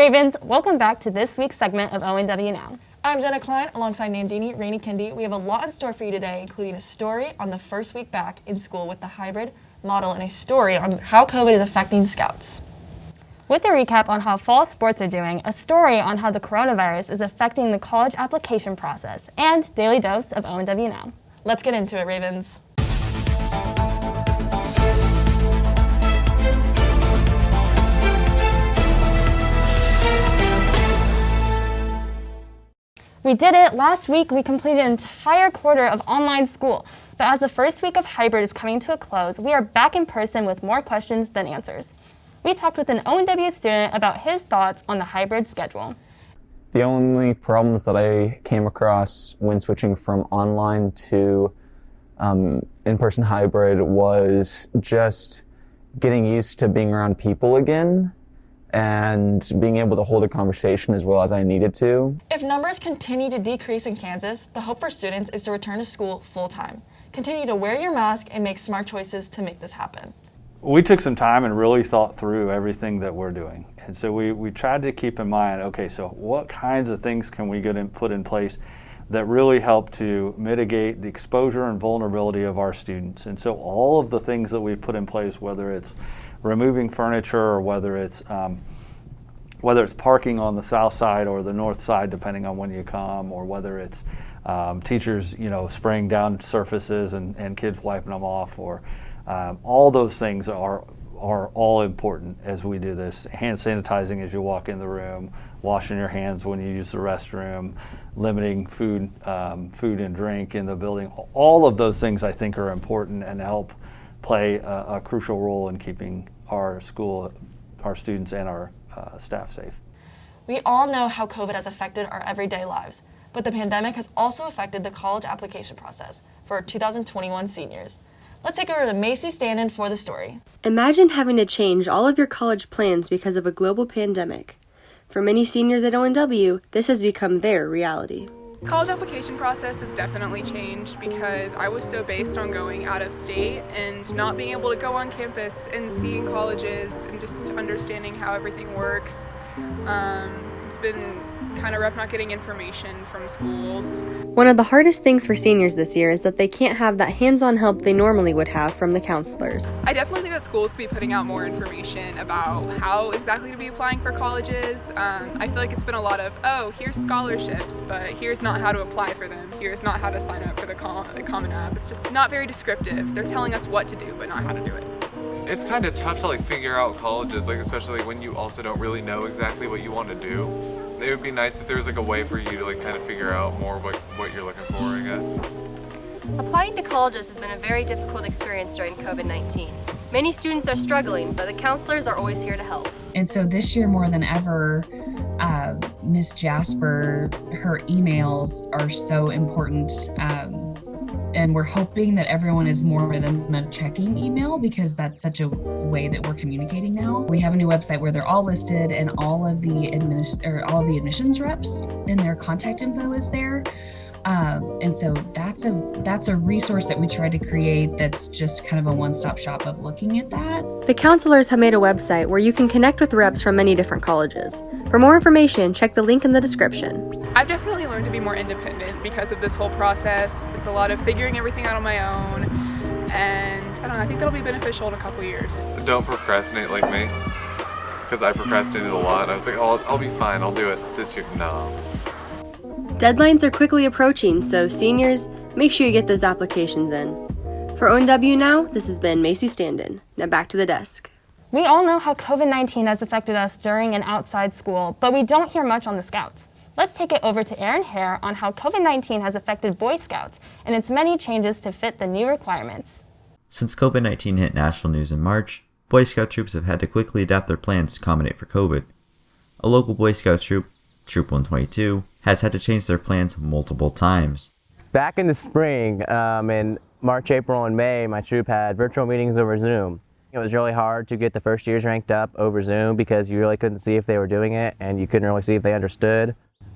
Ravens, welcome back to this week's segment of ONW Now. I'm Jenna Klein, alongside Nandini Rainey Kendi. We have a lot in store for you today, including a story on the first week back in school with the hybrid model and a story on how COVID is affecting Scouts. With a recap on how fall sports are doing, a story on how the coronavirus is affecting the college application process, and daily dose of ONW Now. Let's get into it, Ravens. We did it! Last week, we completed an entire quarter of online school. But as the first week of hybrid is coming to a close, we are back in person with more questions than answers. We talked with an ONW student about his thoughts on the hybrid schedule. The only problems that I came across when switching from online to in-person hybrid was just getting used to being around people again and being able to hold a conversation as well as I needed to. If numbers continue to decrease in Kansas, the hope for students is to return to school full-time. Continue to wear your mask and make smart choices to make this happen. We took some time and really thought through everything that we're doing. And so we tried to keep in mind, okay, so what kinds of things can we put in place that really help to mitigate the exposure and vulnerability of our students? And so all of the things that we've put in place, whether it's removing furniture or whether it's parking on the south side or the north side, depending on when you come, or whether it's teachers, spraying down surfaces and kids wiping them off, or all those things are all important as we do this. Hand sanitizing as you walk in the room, washing your hands when you use the restroom, limiting food and drink in the building. All of those things I think are important and help play a crucial role in keeping our school, our students, and our staff safe. We all know how COVID has affected our everyday lives, but the pandemic has also affected the college application process for 2021 seniors. Let's take over to Macy stand-in for the story. Imagine having to change all of your college plans because of a global pandemic. For many seniors at ONW, this has become their reality. College application process has definitely changed because I was so based on going out of state and not being able to go on campus and seeing colleges and just understanding how everything works. It's been kind of rough not getting information from schools. One of the hardest things for seniors this year is that they can't have that hands-on help they normally would have from the counselors. I definitely think that schools could be putting out more information about how exactly to be applying for colleges. I feel like it's been a lot of, here's scholarships, but here's not how to apply for them. Here's not how to sign up for the Common App. It's just not very descriptive. They're telling us what to do, but not how to do it. It's kind of tough to figure out colleges, especially when you also don't really know exactly what you want to do. It would be nice if there was a way for you to kind of figure out more what you're looking for, I guess. Applying to colleges has been a very difficult experience during COVID-19. Many students are struggling, but the counselors are always here to help. And so this year more than ever, Miss Jasper, her emails are so important. And we're hoping that everyone is more rhythm of checking email because that's such a way that we're communicating now. We have a new website where they're all listed and all of the admissions reps and their contact info is there. And so that's a resource that we try to create that's just kind of a one-stop shop of looking at that. The counselors have made a website where you can connect with reps from many different colleges. For more information, check the link in the description. I've definitely learned to be more independent because of this whole process. It's a lot of figuring everything out on my own, and I think that'll be beneficial in a couple years. Don't procrastinate like me, because I procrastinated a lot. I was like, I'll be fine, I'll do it this year. No. Deadlines are quickly approaching, so seniors, make sure you get those applications in. For ONW Now, this has been Macy stand-in. Now back to the desk. We all know how COVID-19 has affected us during and outside school, but we don't hear much on the Scouts. Let's take it over to Aaron Hare on how COVID-19 has affected Boy Scouts and its many changes to fit the new requirements. Since COVID-19 hit national news in March, Boy Scout troops have had to quickly adapt their plans to accommodate for COVID. A local Boy Scout troop, Troop 122, has had to change their plans multiple times. Back in the spring, in March, April, and May, my troop had virtual meetings over Zoom. It was really hard to get the first years ranked up over Zoom because you really couldn't see if they were doing it and you couldn't really see if they understood.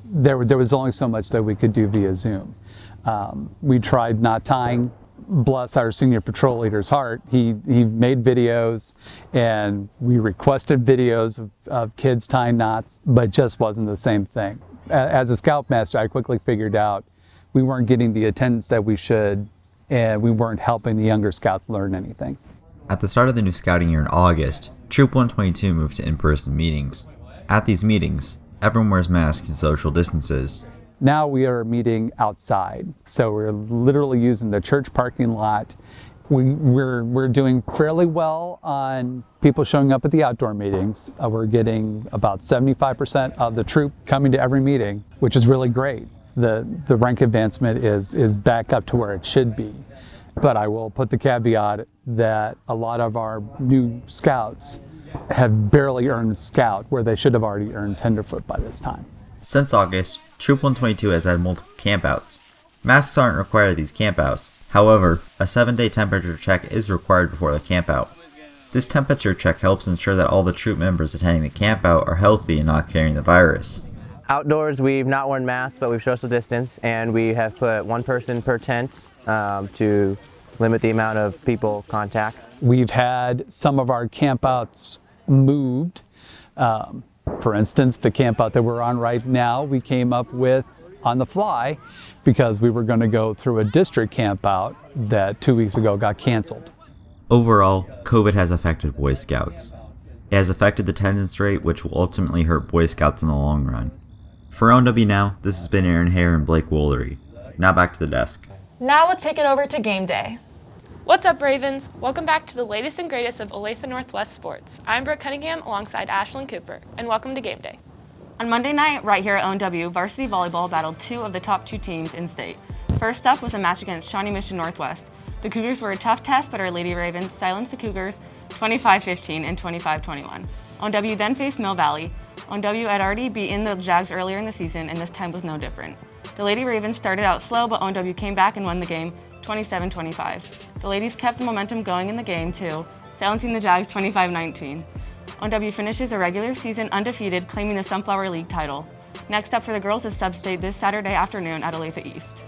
There was only so much that we could do via Zoom. We tried not tying bless our senior patrol leader's heart, he made videos, and we requested videos of kids tying knots, but just wasn't the same thing. As a scoutmaster, I quickly figured out we weren't getting the attendance that we should, and we weren't helping the younger scouts learn anything. At the start of the new scouting year in August, Troop 122 moved to in-person meetings. At these meetings, everyone wears masks and social distances. Now we are meeting outside, so we're literally using the church parking lot. We're doing fairly well on people showing up at the outdoor meetings. We're getting about 75% of the troop coming to every meeting, which is really great. The rank advancement is back up to where it should be. But I will put the caveat that a lot of our new scouts have barely earned scout where they should have already earned tenderfoot by this time. Since August, Troop 122 has had multiple campouts. Masks aren't required at these campouts. However, a 7-day temperature check is required before the campout. This temperature check helps ensure that all the troop members attending the campout are healthy and not carrying the virus. Outdoors, we've not worn masks, but we've social distanced, and we have put one person per tent to limit the amount of people contact. We've had some of our campouts moved. For instance, the campout that we're on right now, we came up with on the fly because we were going to go through a district campout that 2 weeks ago got canceled. Overall, COVID has affected Boy Scouts. It has affected the attendance rate, which will ultimately hurt Boy Scouts in the long run. For ONW Now, this has been Aaron Hare and Blake Woolery. Now back to the desk. Now let's take it over to game day. What's up, Ravens? Welcome back to the latest and greatest of Olathe Northwest sports. I'm Brooke Cunningham alongside Ashlyn Cooper, and welcome to game day. On Monday night, right here at ONW, varsity volleyball battled two of the top two teams in state. First up was a match against Shawnee Mission Northwest. The Cougars were a tough test, but our Lady Ravens silenced the Cougars 25-15 and 25-21. ONW then faced Mill Valley. ONW had already beaten the Jags earlier in the season, and this time was no different. The Lady Ravens started out slow, but ONW came back and won the game 27-25. The ladies kept the momentum going in the game too, silencing the Jags 25-19. ONW finishes a regular season undefeated, claiming the Sunflower League title. Next up for the girls is Sub-State this Saturday afternoon at Olathe East.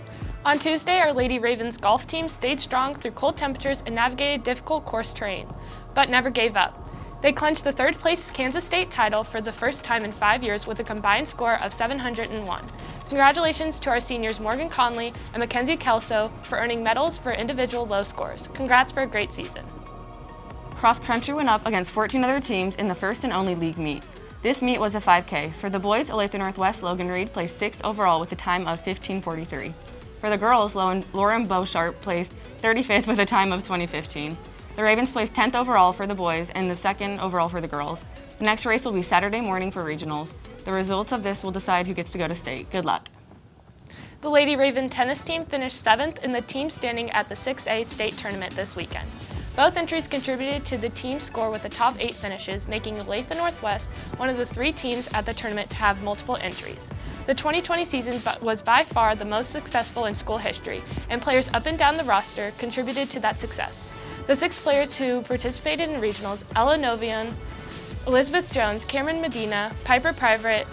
On Tuesday, our Lady Ravens golf team stayed strong through cold temperatures and navigated difficult course terrain, but never gave up. They clinched the third place Kansas State title for the first time in 5 years with a combined score of 701. Congratulations to our seniors Morgan Conley and Mackenzie Kelso for earning medals for individual low scores. Congrats for a great season. Cross country went up against 14 other teams in the first and only league meet. This meet was a 5K. For the boys, Olathe Northwest Logan Reed placed 6th overall with a time of 15:43. For the girls, Lauren Beaucharp placed 35th with a time of 20:15. The Ravens placed 10th overall for the boys and the 2nd overall for the girls. The next race will be Saturday morning for regionals. The results of this will decide who gets to go to state. Good luck. The Lady Raven tennis team finished 7th in the team standing at the 6A state tournament this weekend. Both entries contributed to the team score with the top 8 finishes, making Olathe Northwest one of the 3 teams at the tournament to have multiple entries. The 2020 season was by far the most successful in school history, and players up and down the roster contributed to that success. The 6 players who participated in regionals, Ella Novian, Elizabeth Jones, Cameron Medina, Piper Private,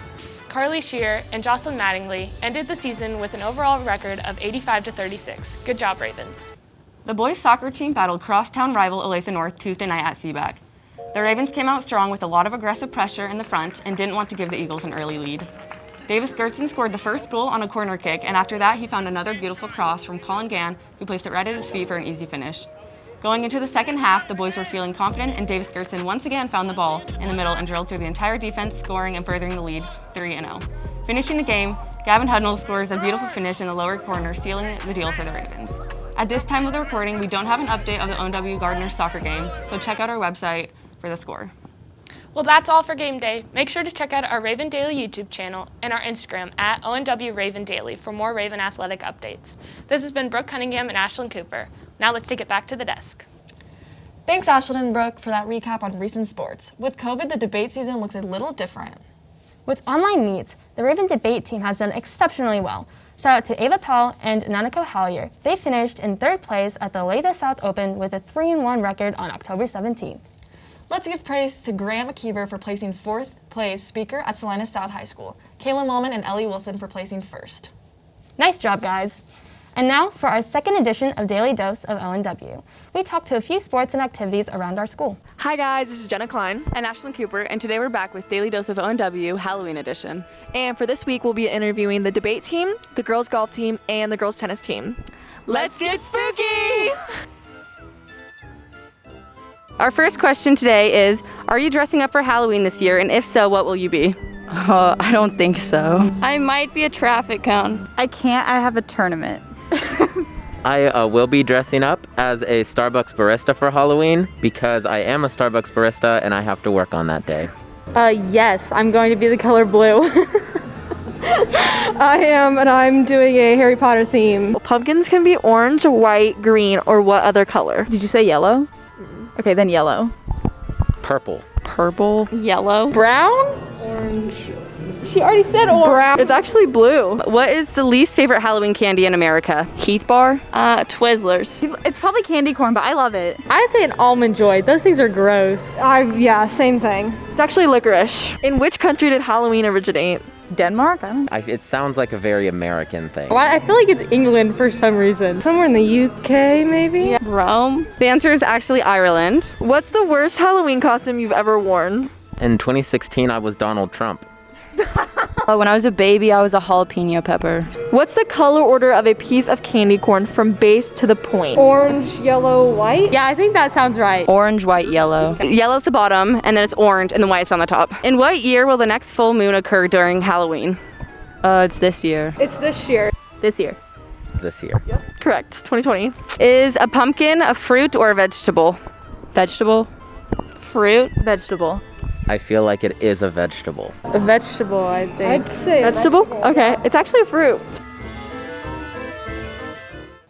Carly Shear, and Jocelyn Mattingly ended the season with an overall record of 85-36. Good job, Ravens. The boys soccer team battled crosstown rival Olathe North Tuesday night at Seaback. The Ravens came out strong with a lot of aggressive pressure in the front and didn't want to give the Eagles an early lead. Davis Gertzen scored the first goal on a corner kick, and after that he found another beautiful cross from Colin Gann, who placed it right at his feet for an easy finish. Going into the second half, the boys were feeling confident, and Davis Gertzen once again found the ball in the middle and drilled through the entire defense, scoring and furthering the lead 3-0. Finishing the game, Gavin Hudnall scores a beautiful finish in the lower corner, sealing the deal for the Ravens. At this time of the recording, we don't have an update of the ONW Gardner soccer game, so check out our website for the score. Well, that's all for game day. Make sure to check out our Raven Daily YouTube channel and our Instagram at ONW Raven Daily for more Raven athletic updates. This has been Brooke Cunningham and Ashlyn Cooper. Now let's take it back to the desk. Thanks, Ashlyn and Brooke, for that recap on recent sports. With COVID, the debate season looks a little different. With online meets, the Raven debate team has done exceptionally well. Shout out to Ava Powell and Nanako Hallier. They finished in 3rd place at the Olathe South Open with a 3-1 record on October 17th. Let's give praise to Grant McKeever for placing 4th place speaker at Salinas South High School, Kaylin Wellman and Ellie Wilson for placing 1st. Nice job, guys. And now for our second edition of Daily Dose of ONW. We talked to a few sports and activities around our school. Hi guys, this is Jenna Klein and Ashlyn Cooper, and today we're back with Daily Dose of ONW Halloween edition. And for this week, we'll be interviewing the debate team, the girls golf team, and the girls tennis team. Let's get spooky! Our first question today is, are you dressing up for Halloween this year? And if so, what will you be? I don't think so. I might be a traffic cone. I can't, I have a tournament. I will be dressing up as a Starbucks barista for Halloween because I am a Starbucks barista and I have to work on that day. Yes, I'm going to be the color blue. I am, and I'm doing a Harry Potter theme. Pumpkins can be orange, white, green, or what other color? Did you say yellow? Okay, then yellow. Purple. Purple. Yellow. Brown? Orange. She already said orange. Brown. It's actually blue. What is the least favorite Halloween candy in America? Keith bar? Twizzlers. It's probably candy corn, but I love it. I'd say an almond joy. Those things are gross. Yeah, same thing. It's actually licorice. In which country did Halloween originate? Denmark? I don't know. It sounds like a very American thing. Well, I feel like it's England for some reason. Somewhere in the UK, maybe? Yeah. Rome. The answer is actually Ireland. What's the worst Halloween costume you've ever worn? In 2016, I was Donald Trump. When I was a baby, I was a jalapeno pepper. What's the color order of a piece of candy corn from base to the point? Orange, yellow, white? Yeah, I think that sounds right. Orange, white, yellow. Yellow's the bottom, and then it's orange, and then white's on the top. In what year will the next full moon occur during Halloween? It's this year. It's this year. This year. This year. Yep. Correct, 2020. Is a pumpkin a fruit or a vegetable? Vegetable. Fruit. Vegetable. I feel like it is a vegetable. A vegetable, I think. I'd say vegetable? Okay, it's actually a fruit.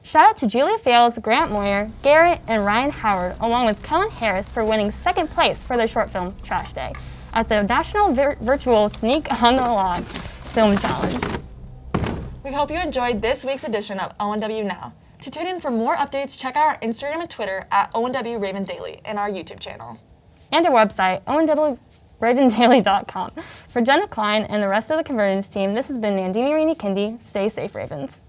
Shout out to Julia Fales, Grant Moyer, Garrett, and Ryan Howard, along with Kellen Harris for winning second place for their short film Trash Day at the National Virtual Sneak on the Log Film Challenge. We hope you enjoyed this week's edition of ONW Now. To tune in for more updates, check out our Instagram and Twitter at ONW Raven Daily and our YouTube channel. And our website, onwravendaily.com. For Jenna Klein and the rest of the Convergence team, this has been Nandini Rini Kindi. Stay safe, Ravens.